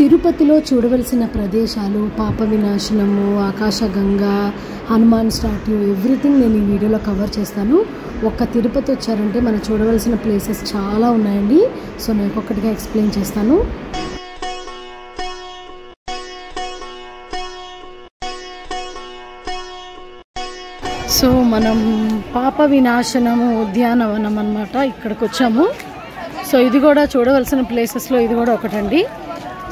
తిరుపతిలో చూడవలసిన ప్రదేశాలు, పాప వినాశనము, ఆకాశగంగా, హనుమాన్ స్టాట్యూ, ఎవ్రీథింగ్ నేను ఈ వీడియోలో కవర్ చేస్తాను. ఒక్క తిరుపతి వచ్చారంటే మనం చూడవలసిన ప్లేసెస్ చాలా ఉన్నాయండి. సో నేను ఒక్కొక్కటిగా ఎక్స్ప్లెయిన్ చేస్తాను. సో మనం పాప వినాశనము ఉద్యానవనం అన్నమాట, ఇక్కడికి వచ్చాము. సో ఇది కూడా చూడవలసిన ప్లేసెస్లో ఇది కూడా ఒకటండి.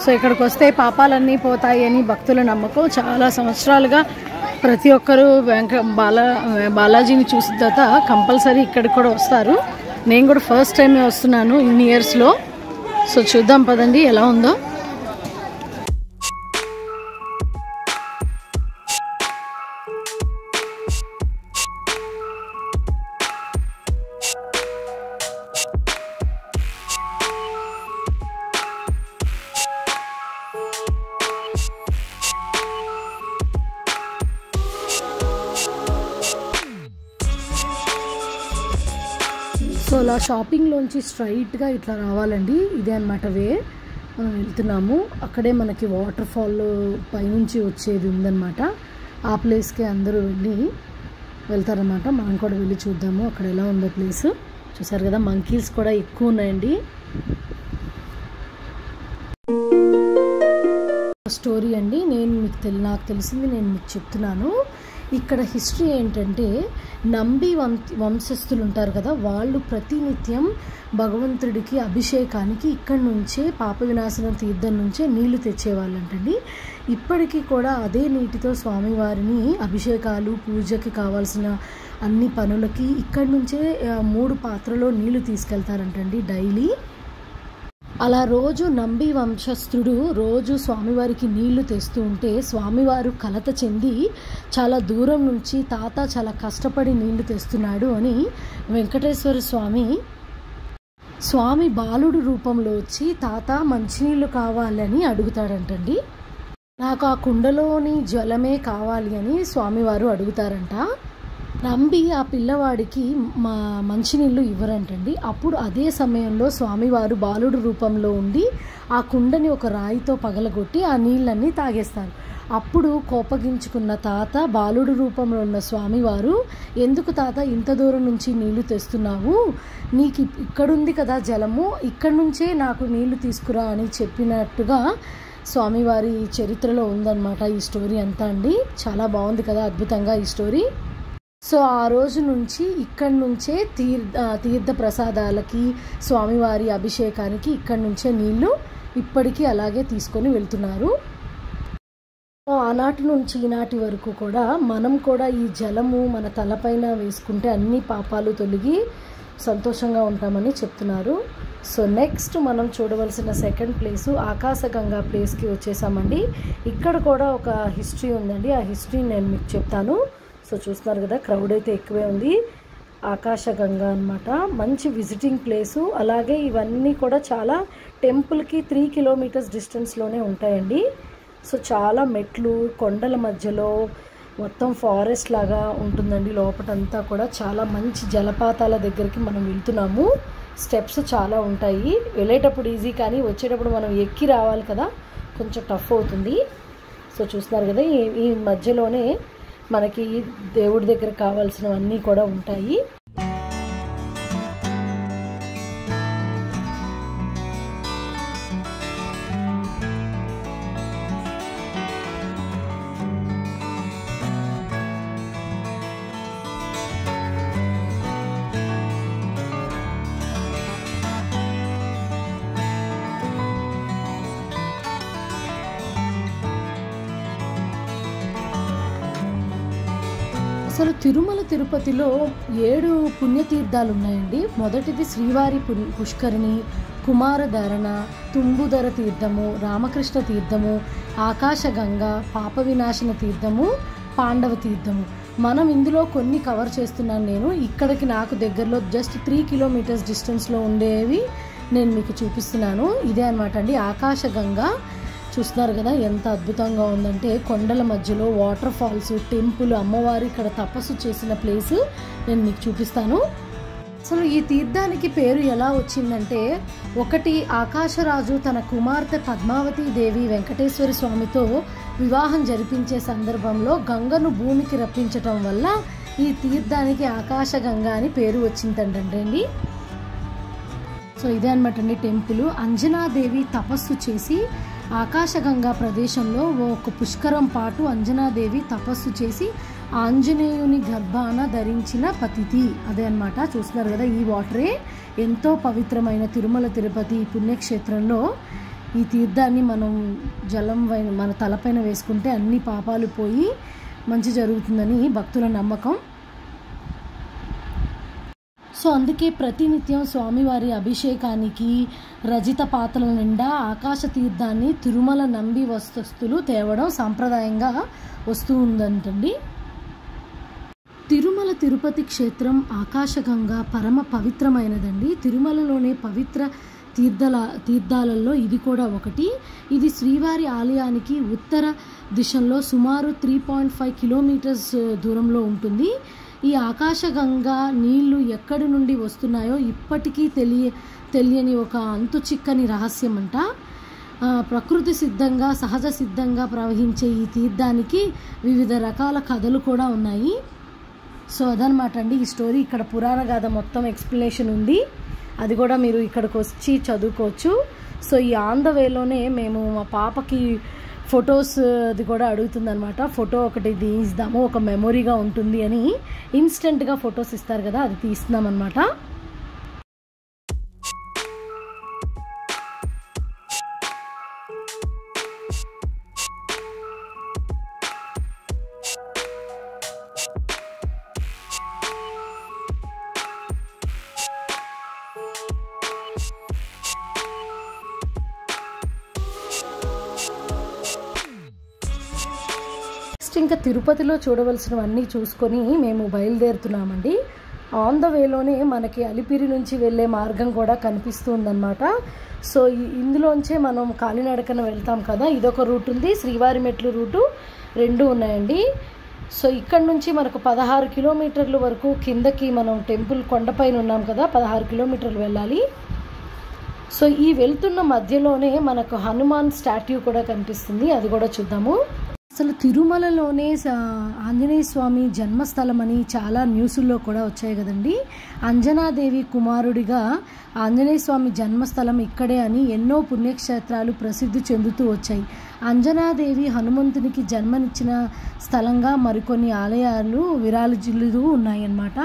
సో ఇక్కడికి వస్తే పాపాలన్నీ పోతాయి అని భక్తుల నమ్మకం. చాలా సంవత్సరాలుగా ప్రతి ఒక్కరూ బాలాజీని చూసిన తర్వాత కంపల్సరీ ఇక్కడికి కూడా వస్తారు. నేను కూడా ఫస్ట్ టైమే వస్తున్నాను ఇన్ని ఇయర్స్లో. సో చూద్దాం పదండి ఎలా ఉందో. సో అలా షాపింగ్లోంచి స్ట్రైట్గా ఇట్లా రావాలండి. ఇదే అన్నమాట వే మనం వెళ్తున్నాము. అక్కడే మనకి వాటర్ ఫాల్ పైనుంచి వచ్చేది ఉందన్నమాట. ఆ ప్లేస్కే అందరూ వెళ్తారన్నమాట. మనం కూడా వెళ్ళి చూద్దాము అక్కడ ఎలా ఉందో ప్లేస్. చూసారు కదా, మంకీస్ కూడా ఎక్కువ ఉన్నాయండి. స్టోరీ అండి, నాకు తెలిసింది నేను మీకు చెప్తున్నాను. ఇక్కడ హిస్టరీ ఏంటంటే, నంబి వంశస్థులు ఉంటారు కదా, వాళ్ళు ప్రతినిత్యం భగవంతుడికి అభిషేకానికి ఇక్కడి నుంచే పాప వినాశనం తీర్థం నుంచే నీళ్లు తెచ్చేవాళ్ళంటండి. ఇప్పటికీ కూడా అదే నీటితో స్వామివారిని అభిషేకాలు, పూజకి కావాల్సిన అన్ని పనులకి ఇక్కడి నుంచే 3 పాత్రలో నీళ్లు తీసుకెళ్తారంటండి డైలీ. అలా రోజు నంబి వంశస్థుడు రోజు స్వామివారికి నీళ్లు తెస్తూ ఉంటే స్వామివారు కలత చెంది చాలా దూరం నుంచి తాత చాలా కష్టపడి నీళ్లు తెస్తున్నాడు అని వెంకటేశ్వర స్వామి బాలుడు రూపంలో వచ్చి తాత మంచినీళ్ళు కావాలని అడుగుతాడంటండి. నాకు ఆ కుండలోని జలమే కావాలి అని స్వామివారు అడుగుతారంట. నంబి ఆ పిల్లవాడికి మంచినీళ్ళు ఇవ్వరంటండి. అప్పుడు అదే సమయంలో స్వామివారు బాలుడు రూపంలో ఉండి ఆ కుండని ఒక రాయితో పగలగొట్టి ఆ నీళ్ళన్నీ తాగేస్తారు. అప్పుడు కోపగించుకున్న తాత బాలుడు రూపంలో ఉన్న స్వామివారు, ఎందుకు తాత ఇంత దూరం నుంచి నీళ్లు తెస్తున్నావు, నీకు ఇక్కడుంది కదా జలము, ఇక్కడి నుంచే నాకు నీళ్లు తీసుకురా అని చెప్పినట్టుగా స్వామివారి చరిత్రలో ఉందన్నమాట ఈ స్టోరీ అంతా అండి. చాలా బాగుంది కదా, అద్భుతంగా ఈ స్టోరీ. సో ఆ రోజు నుంచి ఇక్కడి నుంచే తీర్థ ప్రసాదాలకి, స్వామివారి అభిషేకానికి ఇక్కడి నుంచే నీళ్లు ఇప్పటికీ అలాగే తీసుకొని వెళ్తున్నారు. ఆనాటి నుంచి ఈనాటి వరకు కూడా మనం కూడా ఈ జలము మన తలపైన వేసుకుంటే అన్ని పాపాలు తొలగి సంతోషంగా ఉంటామని చెప్తున్నారు. సో నెక్స్ట్ మనం చూడవలసిన సెకండ్ ప్లేసు ఆకాశగంగా ప్లేస్కి వచ్చేసామండి. ఇక్కడ కూడా ఒక హిస్టరీ ఉందండి. ఆ హిస్టరీ నేను మీకు చెప్తాను. సో చూస్తున్నారు కదా, క్రౌడ్ అయితే ఎక్కువే ఉంది. ఆకాశగంగా అన్నమాట, మంచి విజిటింగ్ ప్లేసు. అలాగే ఇవన్నీ కూడా చాలా టెంపుల్కి 3 కిలోమీటర్స్ డిస్టెన్స్లోనే ఉంటాయండి. సో చాలా మెట్లు, కొండల మధ్యలో మొత్తం ఫారెస్ట్ లాగా ఉంటుందండి. లోపటంతా కూడా చాలా మంచి జలపాతాల దగ్గరికి మనం వెళ్తున్నాము. స్టెప్స్ చాలా ఉంటాయి. వెళ్ళేటప్పుడు ఈజీ, కానీ వచ్చేటప్పుడు మనం ఎక్కి రావాలి కదా, కొంచెం టఫ్ అవుతుంది. సో చూస్తున్నారు కదా, ఈ మధ్యలోనే మనకి దేవుడి దగ్గర కావాల్సినవన్నీ కూడా ఉంటాయి. అసలు తిరుపతిలో 7 పుణ్యతీర్థాలు ఉన్నాయండి. మొదటిది శ్రీవారి పుష్కరిణి, కుమారధారణ, తుంబుధర తీర్థము, రామకృష్ణ తీర్థము, ఆకాశగంగా, పాప వినాశన తీర్థము, పాండవ తీర్థము. మనం ఇందులో కొన్ని కవర్ చేస్తున్నాను నేను. ఇక్కడికి నాకు దగ్గరలో జస్ట్ 3 కిలోమీటర్స్ డిస్టెన్స్లో ఉండేవి నేను మీకు చూపిస్తున్నాను. ఇదే అనమాట అండి ఆకాశగంగా. చూస్తున్నారు కదా ఎంత అద్భుతంగా ఉందంటే, కొండల మధ్యలో వాటర్ ఫాల్స్, టెంపుల్, అమ్మవారు ఇక్కడ తపస్సు చేసిన ప్లేస్ నేను మీకు చూపిస్తాను. అసలు ఈ తీర్థానికి పేరు ఎలా వచ్చిందంటే, ఒకటి ఆకాశరాజు తన కుమార్తె పద్మావతి దేవి వెంకటేశ్వర స్వామితో వివాహం జరిపించే సందర్భంలో గంగను భూమికి రప్పించటం వల్ల ఈ తీర్థానికి ఆకాశగంగా అని పేరు వచ్చిందంటండి. సో ఇదే అనమాట అండి టెంపుల్. అంజనాదేవి తపస్సు చేసి ఆకాశగంగా ప్రదేశంలో ఒక పుష్కరం పాటు అంజనాదేవి తపస్సు చేసి ఆంజనేయుని గర్భాన ధరించిన పతిథి అదే అనమాట. చూస్తున్నారు కదా, ఈ వాటరే ఎంతో పవిత్రమైన తిరుమల తిరుపతి పుణ్యక్షేత్రంలో ఈ తీర్థాన్ని మనం జలం మన తలపైన వేసుకుంటే అన్ని పాపాలు పోయి మంచి జరుగుతుందని భక్తుల నమ్మకం. సో అందుకే ప్రతినిత్యం స్వామివారి అభిషేకానికి రజిత పాత్రల నిండా ఆకాశ తీర్థాన్ని తిరుమల నంబి వస్తుస్తులు తేవడం సాంప్రదాయంగా వస్తూ ఉందంటండి. తిరుమల తిరుపతి క్షేత్రం ఆకాశగంగా పరమ పవిత్రమైనదండి. తిరుమలలోనే పవిత్ర తీర్థాలలో ఇది కూడా ఒకటి. ఇది శ్రీవారి ఆలయానికి ఉత్తర దిశలో సుమారు 3.5 కిలోమీటర్స్ దూరంలో ఉంటుంది. ఈ ఆకాశగంగా నీళ్లు ఎక్కడి నుండి వస్తున్నాయో ఇప్పటికీ తెలియని ఒక అంతు చిక్కని రహస్యం అంట. ప్రకృతి సిద్ధంగా సహజ సిద్ధంగా ప్రవహించే ఈ తీర్థానికి వివిధ రకాల కథలు కూడా ఉన్నాయి. సో అదనమాట అండి ఈ స్టోరీ. ఇక్కడ పురాణ గాథ మొత్తం ఎక్స్ప్లెనేషన్ ఉంది, అది కూడా మీరు ఇక్కడికి వచ్చి చదువుకోవచ్చు. సో ఈ ఆన్ ద వేలోనే మేము మా పాపకి ఫొటోస్ అది కూడా అడుగుతుందనమాట. ఫోటో ఒకటి తీయిద్దాము, ఒక మెమొరీగా ఉంటుంది అని ఇన్స్టెంట్గా ఫొటోస్ ఇస్తారు కదా, అది తీస్తున్నాం అనమాట. ఇంకా తిరుపతిలో చూడవలసినవన్నీ చూసుకొని మేము బయలుదేరుతున్నామండి. ఆన్ ద వేలోనే మనకి అలిపిరి నుంచి వెళ్ళే మార్గం కూడా కనిపిస్తుందన్నమాట. సో ఇందులోంచే మనం కాలినడకన వెళ్తాం కదా, ఇదొక రూట్ ఉంది, శ్రీవారి మెట్లు రూటు 2 ఉన్నాయండి. సో ఇక్కడ నుంచి మనకు 16 కిలోమీటర్ల వరకు కిందకి మనం టెంపుల్ కొండపైన ఉన్నాం కదా, 16 కిలోమీటర్లు వెళ్ళాలి. సో ఈ వెళ్తున్న మధ్యలోనే మనకు హనుమాన్ స్టాట్యూ కూడా కనిపిస్తుంది, అది కూడా చూద్దాము. అసలు తిరుమలలోనే ఆంజనేయ స్వామి జన్మస్థలం అని చాలా న్యూస్ల్లో కూడా వచ్చాయి కదండి. అంజనాదేవి కుమారుడిగా ఆంజనేయ స్వామి జన్మస్థలం ఇక్కడే అని ఎన్నో పుణ్యక్షేత్రాలు ప్రసిద్ధి చెందుతూ వచ్చాయి. అంజనాదేవి హనుమంతునికి జన్మనిచ్చిన స్థలంగా మరికొన్ని ఆలయాలు విరాజిల్లుతూ ఉన్నాయన్నమాట.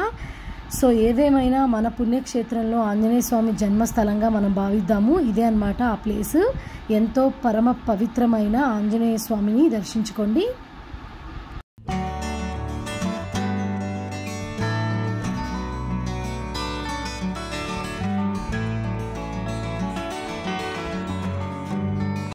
సో ఏదేమైనా మన పుణ్యక్షేత్రంలో ఆంజనేయ స్వామి జన్మస్థలంగా మనం భావిద్దాము. ఇదే అన్నమాట ఆ ప్లేస్. ఎంతో పరమ పవిత్రమైన ఆంజనేయ స్వామిని దర్శించుకోండి.